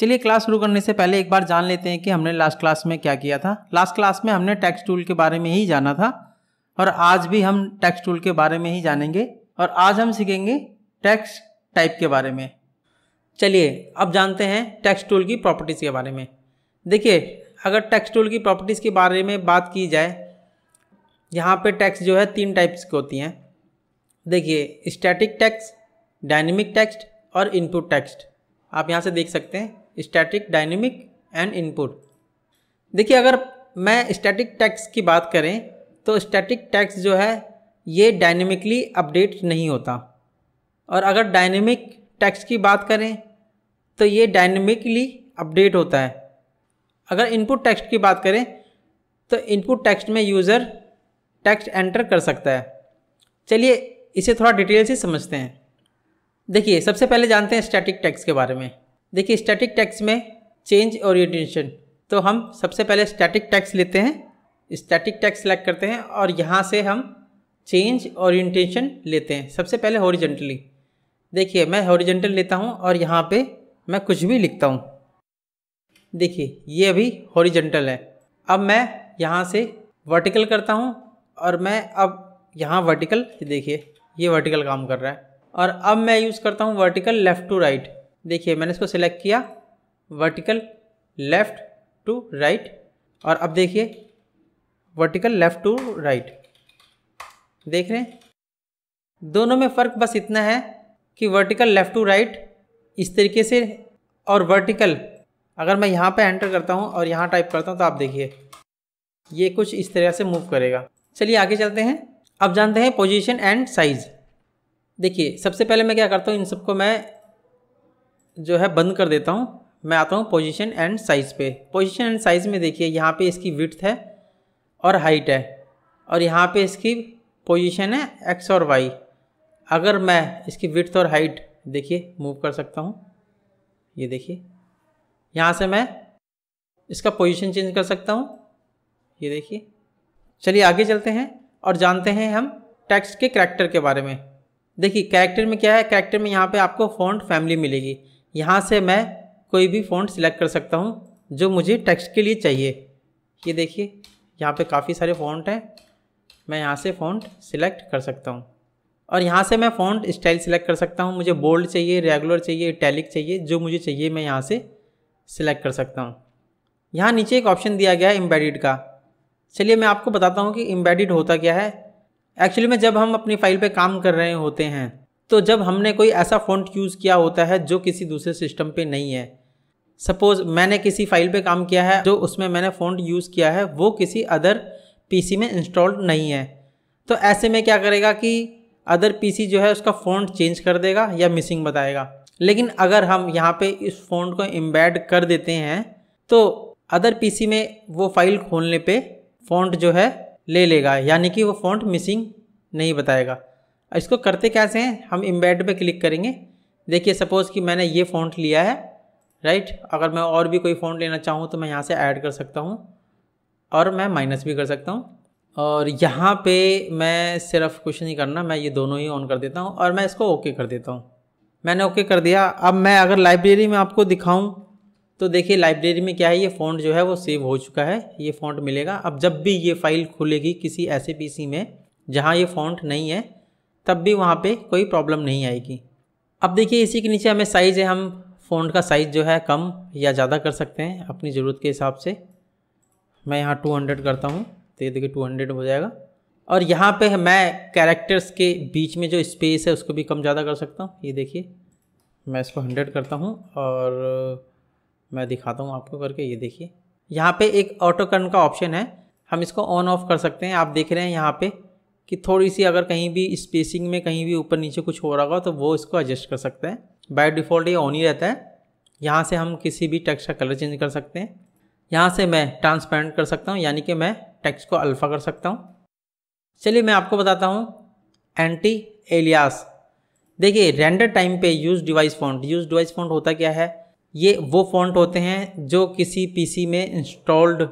चलिए क्लास शुरू करने से पहले एक बार जान लेते हैं कि हमने लास्ट क्लास में क्या किया था। लास्ट क्लास में हमने टेक्स्ट टूल के बारे में ही जाना था और आज भी हम टेक्स्ट टूल के बारे में ही जानेंगे और आज हम सीखेंगे टेक्स्ट टाइप के बारे में। चलिए अब जानते हैं टेक्स्ट टूल की प्रॉपर्टीज़ के बारे में। देखिए अगर टेक्स्ट टूल की प्रॉपर्टीज़ के बारे में बात की जाए, यहाँ पे टेक्स्ट जो है 3 टाइप्स की होती हैं। देखिए स्टैटिक टेक्स्ट, डायनेमिक टेक्स्ट और इनपुट टेक्स्ट। आप यहाँ से देख सकते हैं स्टैटिक, डायनेमिक एंड इनपुट। देखिए अगर मैं स्टैटिक टेक्स्ट की बात करें तो स्टैटिक टेक्स्ट जो है ये डायनेमिकली अपडेट नहीं होता, और अगर डायनेमिक टेक्स्ट की बात करें तो ये डायनेमिकली अपडेट होता है। अगर इनपुट टेक्स्ट की बात करें तो इनपुट टेक्स्ट में यूज़र टेक्स्ट एंटर कर सकता है। चलिए इसे थोड़ा डिटेल से समझते हैं। देखिए सबसे पहले जानते हैं स्टैटिक टेक्स्ट के बारे में। देखिए स्टैटिक टेक्स्ट में चेंज ओरिएंटेशन, तो हम सबसे पहले स्टैटिक टेक्स्ट लेते हैं, स्टैटिक टेक्स्ट सेलेक्ट करते हैं और यहाँ से हम चेंज ओरिएंटेशन लेते हैं। सबसे पहले हॉरिजॉन्टली, देखिए मैं हॉरिजॉन्टल लेता हूँ और यहाँ पे मैं कुछ भी लिखता हूँ। देखिए ये अभी हॉरिजॉन्टल है। अब मैं यहाँ से वर्टिकल करता हूँ और मैं अब यहाँ वर्टिकल, देखिए ये वर्टिकल काम कर रहा है। और अब मैं यूज़ करता हूँ वर्टिकल लेफ़्ट टू राइट। देखिए मैंने इसको सिलेक्ट किया, वर्टिकल लेफ़्ट टू राइट, और अब देखिए वर्टिकल लेफ़्ट टू राइट। देख रहे हैं दोनों में फ़र्क बस इतना है कि वर्टिकल लेफ़्ट टू राइट इस तरीके से, और वर्टिकल अगर मैं यहाँ पे एंटर करता हूँ और यहाँ टाइप करता हूँ तो आप देखिए ये कुछ इस तरह से मूव करेगा। चलिए आगे चलते हैं। अब जानते हैं पोजीशन एंड साइज़। देखिए सबसे पहले मैं क्या करता हूँ, इन सबको मैं जो है बंद कर देता हूँ। मैं आता हूँ पोजीशन एंड साइज़ पे। पोजीशन एंड साइज़ में देखिए यहाँ पे इसकी विड्थ है और हाइट है, और यहाँ पे इसकी पोजीशन है एक्स और वाई। अगर मैं इसकी विड्थ और हाइट देखिए मूव कर सकता हूँ, ये देखिए यहाँ से मैं इसका पोजीशन चेंज कर सकता हूँ, ये देखिए। चलिए आगे चलते हैं और जानते हैं हम टेक्स्ट के कैरेक्टर के बारे में। देखिए कैरेक्टर में क्या है, कैरेक्टर में यहाँ पे आपको फ़ॉन्ट फैमिली मिलेगी। यहाँ से मैं कोई भी फ़ॉन्ट सिलेक्ट कर सकता हूँ जो मुझे टेक्स्ट के लिए चाहिए। ये देखिए यहाँ पे काफ़ी सारे फ़ॉन्ट हैं, मैं यहाँ से फ़ॉन्ट सिलेक्ट कर सकता हूँ। और यहाँ से मैं फ़ॉन्ट स्टाइल सिलेक्ट कर सकता हूँ। मुझे बोल्ड चाहिए, रेगुलर चाहिए, इटैलिक चाहिए, जो मुझे चाहिए मैं यहाँ से सिलेक्ट कर सकता हूँ। यहाँ नीचे एक ऑप्शन दिया गया है एम्बेडेड का। चलिए मैं आपको बताता हूँ कि एम्बेडेड होता क्या है। एक्चुअली में जब हम अपनी फ़ाइल पे काम कर रहे होते हैं तो जब हमने कोई ऐसा फ़ॉन्ट यूज़ किया होता है जो किसी दूसरे सिस्टम पे नहीं है। सपोज़ मैंने किसी फ़ाइल पे काम किया है, जो उसमें मैंने फ़ॉन्ट यूज़ किया है वो किसी अदर पीसी में इंस्टॉल्ड नहीं है, तो ऐसे में क्या करेगा कि अदर पीसी जो है उसका फ़ॉन्ट चेंज कर देगा या मिसिंग बताएगा। लेकिन अगर हम यहाँ पे इस फ़ॉन्ट को एम्बेड कर देते हैं तो अदर पीसी में वो फाइल खोलने पे फ़ॉन्ट जो है ले लेगा, यानी कि वो फ़ॉन्ट मिसिंग नहीं बताएगा। इसको करते कैसे हैं, हम एम्बेड पे क्लिक करेंगे। देखिए सपोज़ कि मैंने ये फ़ॉन्ट लिया है, राइट। अगर मैं और भी कोई फ़ॉन्ट लेना चाहूँ तो मैं यहाँ से ऐड कर सकता हूँ और मैं माइनस भी कर सकता हूँ। और यहाँ पे मैं सिर्फ कुछ नहीं करना, मैं ये दोनों ही ऑन कर देता हूँ और मैं इसको ओके कर देता हूँ। मैंने ओके कर दिया। अब मैं अगर लाइब्रेरी में आपको दिखाऊँ तो देखिए लाइब्रेरी में क्या है, ये फ़ॉन्ट जो है वो सेव हो चुका है, ये फ़ॉन्ट मिलेगा। अब जब भी ये फ़ाइल खुलेगी किसी ऐसे पीसी में जहाँ ये फ़ॉन्ट नहीं है, तब भी वहाँ पे कोई प्रॉब्लम नहीं आएगी। अब देखिए इसी के नीचे हमें साइज़ है, हम फ़ॉन्ट का साइज़ जो है कम या ज़्यादा कर सकते हैं अपनी ज़रूरत के हिसाब से। मैं यहाँ 200 करता हूँ तो ये देखिए 200 हो जाएगा। और यहाँ पे मैं कैरेक्टर्स के बीच में जो स्पेस है उसको भी कम ज़्यादा कर सकता हूँ। ये देखिए मैं इसको 100 करता हूँ और मैं दिखाता हूँ आपको करके। ये देखिए यहाँ पे एक ऑटो कट का ऑप्शन है, हम इसको ऑन ऑफ कर सकते हैं। आप देख रहे हैं यहाँ पे कि थोड़ी सी अगर कहीं भी स्पेसिंग में कहीं भी ऊपर नीचे कुछ हो रहा होगा तो वो इसको एडजस्ट कर सकते हैं। बाय डिफ़ॉल्ट ये ऑन ही रहता है। यहाँ से हम किसी भी टेक्स्ट का कलर चेंज कर सकते हैं। यहाँ से मैं ट्रांसपेरेंट कर सकता हूँ, यानी कि मैं टेक्स्ट को अल्फ़ा कर सकता हूँ। चलिए मैं आपको बताता हूँ एंटी एलियास। देखिए रेंडर टाइम पे use device font. Use device font होता क्या है, ये वो फ़ॉन्ट होते हैं जो किसी पीसी में इंस्टॉल्ड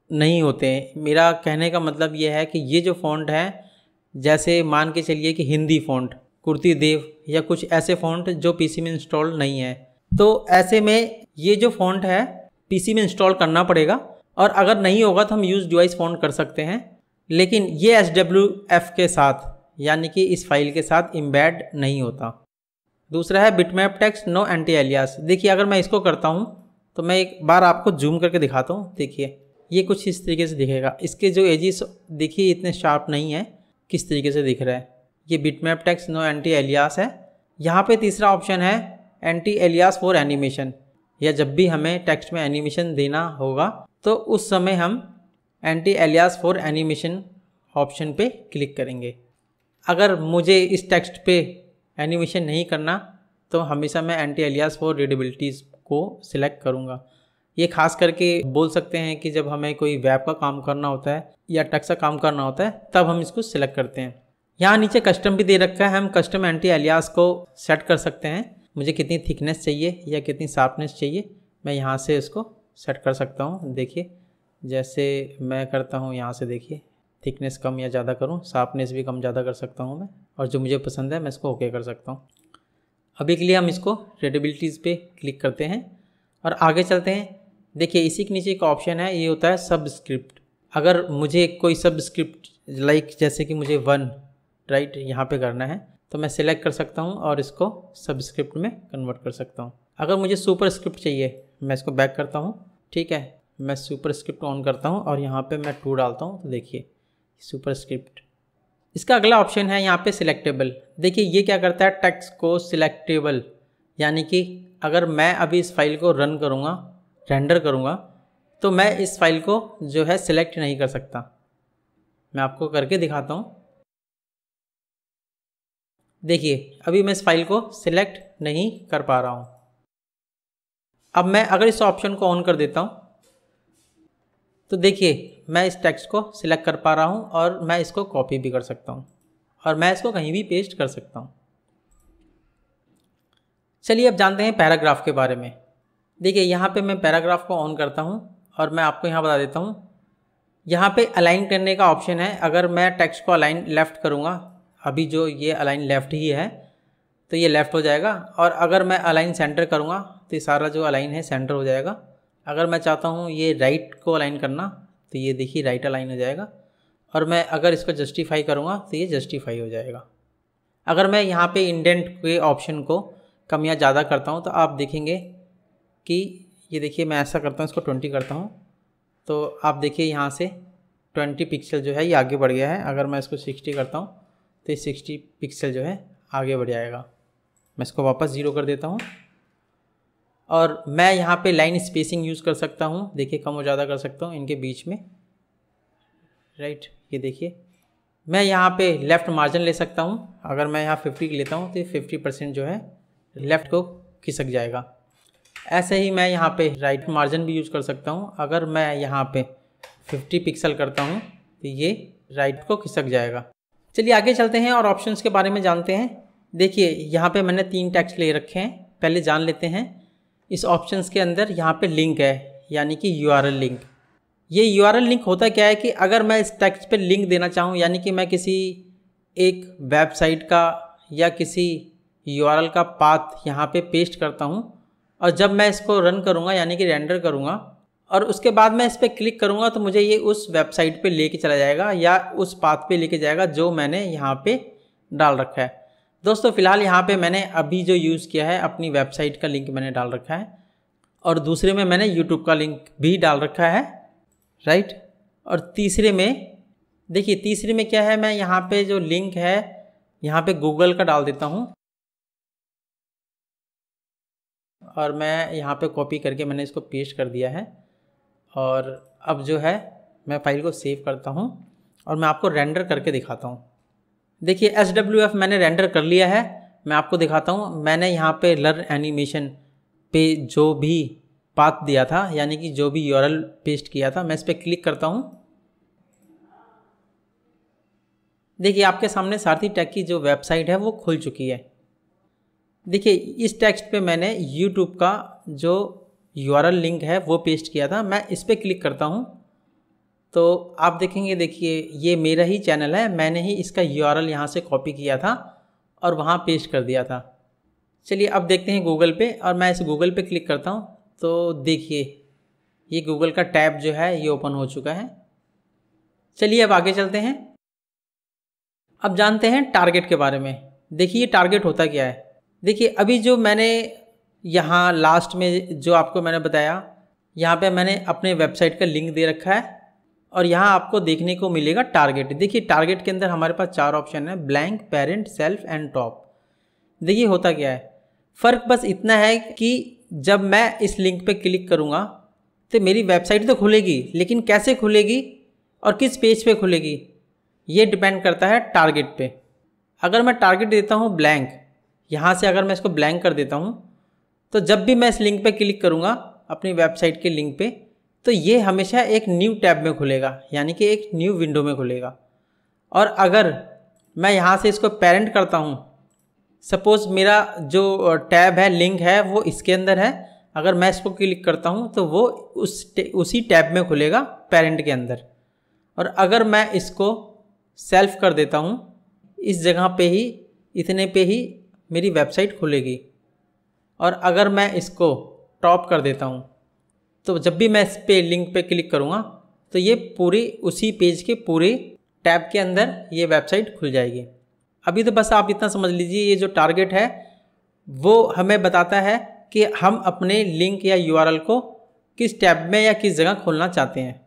नहीं होते हैं। मेरा कहने का मतलब ये है कि ये जो फ़ॉन्ट है, जैसे मान के चलिए कि हिंदी फ़ॉन्ट, कुर्ती देव या कुछ ऐसे फ़ॉन्ट जो पीसी में इंस्टॉल नहीं है, तो ऐसे में ये जो फ़ॉन्ट है पीसी में इंस्टॉल करना पड़ेगा, और अगर नहीं होगा तो हम यूज़ डिवाइस फ़ॉन्ट कर सकते हैं, लेकिन ये SWF के साथ यानी कि इस फाइल के साथ एम्बेड नहीं होता। दूसरा है bitmap text no anti alias. देखिए अगर मैं इसको करता हूँ तो मैं एक बार आपको जूम करके दिखाता हूँ। देखिए ये कुछ इस तरीके से दिखेगा, इसके जो एजिस देखिए इतने शार्प नहीं है, किस तरीके से दिख रहा है। ये bitmap text no anti alias है। यहाँ पे तीसरा ऑप्शन है एंटी एलियास फॉर एनिमेशन, या जब भी हमें टेक्स्ट में एनिमेशन देना होगा तो उस समय हम anti alias for animation option पे क्लिक करेंगे। अगर मुझे इस टेक्स्ट पे एनिमेशन नहीं करना तो हमेशा मैं एंटी एलियास फॉर रीडेबिलिटीज़ को सिलेक्ट करूँगा। ये खास करके बोल सकते हैं कि जब हमें कोई वेब का काम करना होता है या टेक्स्ट का काम करना होता है तब हम इसको सिलेक्ट करते हैं। यहाँ नीचे कस्टम भी दे रखा है, हम कस्टम एंटी एलियास को सेट कर सकते हैं। मुझे कितनी थिकनेस चाहिए या कितनी शार्पनेस चाहिए, मैं यहाँ से इसको सेट कर सकता हूँ। देखिए जैसे मैं करता हूँ यहाँ से, देखिए थिकनेस कम या ज़्यादा करूँ, शार्पनेस भी कम ज़्यादा कर सकता हूँ मैं, और जो मुझे पसंद है मैं इसको ओके कर सकता हूँ। अभी के लिए हम इसको रीडेबिलिटीज़ पे क्लिक करते हैं और आगे चलते हैं। देखिए इसी के नीचे एक ऑप्शन है, ये होता है सबस्क्रिप्ट। अगर मुझे कोई सबस्क्रिप्ट लाइक जैसे कि मुझे 1 राइट यहाँ पे करना है तो मैं सिलेक्ट कर सकता हूँ और इसको सबस्क्रिप्ट में कन्वर्ट कर सकता हूँ। अगर मुझे सुपरस्क्रिप्ट चाहिए मैं इसको बैक करता हूँ, ठीक है, मैं सुपरस्क्रिप्ट ऑन करता हूँ और यहाँ पे मैं 2 डालता हूँ तो देखिए सुपरस्क्रिप्ट। इसका अगला ऑप्शन है यहाँ पे सिलेक्टेबल। देखिए ये क्या करता है, टेक्स्ट को सिलेक्टेबल, यानी कि अगर मैं अभी इस फाइल को रन करूँगा, रेंडर करूँगा, तो मैं इस फाइल को जो है सिलेक्ट नहीं कर सकता। मैं आपको करके दिखाता हूँ। देखिए अभी मैं इस फाइल को सिलेक्ट नहीं कर पा रहा हूँ। अब मैं अगर इस ऑप्शन को ऑन कर देता हूँ तो देखिए मैं इस टेक्स्ट को सिलेक्ट कर पा रहा हूँ और मैं इसको कॉपी भी कर सकता हूँ और मैं इसको कहीं भी पेस्ट कर सकता हूँ। चलिए अब जानते हैं पैराग्राफ के बारे में। देखिए यहाँ पे मैं पैराग्राफ को ऑन करता हूँ और मैं आपको यहाँ बता देता हूँ, यहाँ पे अलाइन करने का ऑप्शन है। अगर मैं टेक्स्ट को अलाइन लेफ़्ट करूँगा, अभी जो ये अलाइन लेफ़्ट ही है तो ये लेफ़्ट हो जाएगा, और अगर मैं अलाइन सेंटर करूँगा तो ये सारा जो अलाइन है सेंटर हो जाएगा। अगर मैं चाहता हूँ ये राइट को अलाइन करना तो ये देखिए राइट अलाइन हो जाएगा, और मैं अगर इसको जस्टिफाई करूँगा तो ये जस्टिफाई हो जाएगा। अगर मैं यहाँ पे इंडेंट के ऑप्शन को कम या ज़्यादा करता हूँ तो आप देखेंगे कि ये देखिए मैं ऐसा करता हूँ, इसको 20 करता हूँ तो आप देखिए यहाँ से 20 पिक्सल जो है ये आगे बढ़ गया है। अगर मैं इसको 60 करता हूँ तो ये 60 पिक्सल जो है आगे बढ़ जाएगा। मैं इसको वापस 0 कर देता हूँ, और मैं यहाँ पे लाइन स्पेसिंग यूज़ कर सकता हूँ। देखिए कम और ज़्यादा कर सकता हूँ इनके बीच में, राइट। ये देखिए मैं यहाँ पे लेफ़्ट मार्जिन ले सकता हूँ। अगर मैं यहाँ 50 लेता हूँ तो 50% जो है लेफ़्ट को खिसक जाएगा। ऐसे ही मैं यहाँ पे राइट मार्जिन भी यूज़ कर सकता हूँ। अगर मैं यहाँ पे 50 पिक्सल करता हूँ तो ये राइट को खिसक जाएगा। चलिए आगे चलते हैं और ऑप्शंस के बारे में जानते हैं। देखिए यहाँ पे मैंने 3 टेक्स्ट ले रखे हैं, पहले जान लेते हैं। इस ऑप्शंस के अंदर यहाँ पे लिंक है, यानी कि URL लिंक। ये URL लिंक होता क्या है कि अगर मैं इस टेक्स्ट पे लिंक देना चाहूँ, यानी कि मैं किसी एक वेबसाइट का या किसी URL का पाथ यहाँ पे पेस्ट करता हूँ, और जब मैं इसको रन करूँगा यानी कि रेंडर करूँगा और उसके बाद मैं इस पर क्लिक करूँगा तो मुझे ये उस वेबसाइट पे लेके चला जाएगा या उस पाथ पे लेके जाएगा जो मैंने यहाँ पे डाल रखा है। दोस्तों फ़िलहाल यहाँ पे मैंने अभी जो यूज़ किया है अपनी वेबसाइट का लिंक मैंने डाल रखा है, और दूसरे में मैंने यूट्यूब का लिंक भी डाल रखा है, राइट। और तीसरे में देखिए, तीसरे में क्या है, मैं यहाँ पे जो लिंक है यहाँ पे गूगल का डाल देता हूँ और मैं यहाँ पे कॉपी करके मैंने इसको पेस्ट कर दिया है। और अब जो है मैं फाइल को सेव करता हूँ और मैं आपको रेंडर करके दिखाता हूँ। देखिए SWF मैंने रेंडर कर लिया है। मैं आपको दिखाता हूँ, मैंने यहाँ पे लर्न एनिमेशन पे जो भी पाथ दिया था, यानी कि जो भी URL पेस्ट किया था, मैं इस पर क्लिक करता हूँ। देखिए आपके सामने सारथी टेक की जो वेबसाइट है वो खुल चुकी है। देखिए इस टेक्स्ट पे मैंने YouTube का जो URL लिंक है वो पेस्ट किया था। मैं इस पर क्लिक करता हूँ तो आप देखेंगे, देखिए ये मेरा ही चैनल है, मैंने ही इसका URL यहाँ से कॉपी किया था और वहाँ पेस्ट कर दिया था। चलिए अब देखते हैं गूगल पे, और मैं इस गूगल पे क्लिक करता हूँ तो देखिए ये गूगल का टैब जो है ये ओपन हो चुका है। चलिए अब आगे चलते हैं। अब जानते हैं टारगेट के बारे में। देखिए टारगेट होता क्या है। देखिए अभी जो मैंने यहाँ लास्ट में जो आपको मैंने बताया, यहाँ पे मैंने अपने वेबसाइट का लिंक दे रखा है और यहाँ आपको देखने को मिलेगा टारगेट। देखिए टारगेट के अंदर हमारे पास 4 ऑप्शन है, blank, parent, self and top. देखिए होता क्या है, फ़र्क बस इतना है कि जब मैं इस लिंक पे क्लिक करूँगा तो मेरी वेबसाइट तो खुलेगी, लेकिन कैसे खुलेगी और किस पेज पे खुलेगी ये डिपेंड करता है टारगेट पे। अगर मैं टारगेट देता हूँ ब्लैंक, यहाँ से अगर मैं इसको ब्लैंक कर देता हूँ तो जब भी मैं इस लिंक पे क्लिक करूँगा अपनी वेबसाइट के लिंक पे, तो ये हमेशा एक न्यू टैब में खुलेगा, यानी कि एक न्यू विंडो में खुलेगा। और अगर मैं यहाँ से इसको पेरेंट करता हूँ, सपोज़ मेरा जो टैब है, लिंक है, वो इसके अंदर है, अगर मैं इसको क्लिक करता हूँ तो वो उसी टैब में खुलेगा पेरेंट के अंदर। और अगर मैं इसको सेल्फ कर देता हूँ, इस जगह पे ही, इतने पे ही मेरी वेबसाइट खुलेगी। और अगर मैं इसको टॉप कर देता हूँ तो जब भी मैं इस पे लिंक पे क्लिक करूँगा तो ये पूरी उसी पेज के पूरे टैब के अंदर ये वेबसाइट खुल जाएगी। अभी तो बस आप इतना समझ लीजिए, ये जो टारगेट है वो हमें बताता है कि हम अपने लिंक या यूआरएल को किस टैब में या किस जगह खोलना चाहते हैं।